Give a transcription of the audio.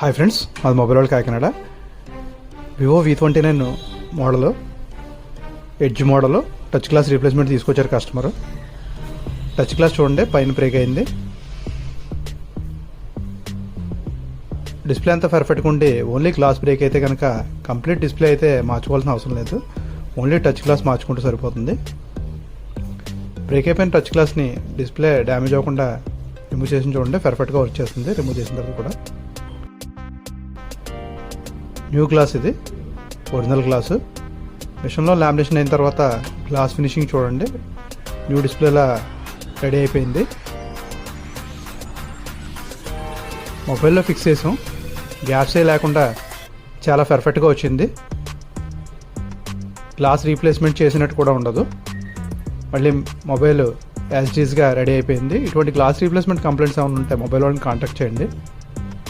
Hi friends, మాది mobile వాళ్ళు Kakinada. Vivo V29 model, edge model touch glass replacement తీసుకొచ్చారు customer. Touch glass చూడండి, పైన బ్రేక్ అయింది. డిస్ప్లే అంతా పర్ఫెక్ట్గా ఉండి ఓన్లీ గ్లాస్ బ్రేక్ అయితే కనుక కంప్లీట్ డిస్ప్లే అయితే మార్చుకోవాల్సిన అవసరం లేదు. ఓన్లీ టచ్ గ్లాస్ మార్చుకుంటే సరిపోతుంది. బ్రేక్ అయిపోయిన టచ్ గ్లాస్ని డిస్ప్లే డ్యామేజ్ అవ్వకుండా రిమూవ్ చేసి చూడండి, పర్ఫెక్ట్గా వర్క్ చేస్తుంది. రిమూవ్ చేసిన తర్వాత కూడా న్యూ గ్లాస్, ఇది ఒరిజినల్ గ్లాసు. మిషన్లో లామినేషన్ అయిన తర్వాత గ్లాస్ ఫినిషింగ్ చూడండి, న్యూ డిస్ప్లేలా రెడీ అయిపోయింది. మొబైల్లో ఫిక్స్ చేసాం, గ్యాప్సే లేకుండా చాలా పర్ఫెక్ట్గా వచ్చింది. గ్లాస్ రీప్లేస్మెంట్ చేసినట్టు కూడా ఉండదు. మళ్ళీ మొబైల్ యాజ్ ఇట్ ఈస్గా రెడీ అయిపోయింది. ఇటువంటి గ్లాస్ రీప్లేస్మెంట్ కంప్లైంట్స్ ఏమైనా ఉంటే మొబైల్ వాళ్ళని కాంటాక్ట్ చేయండి.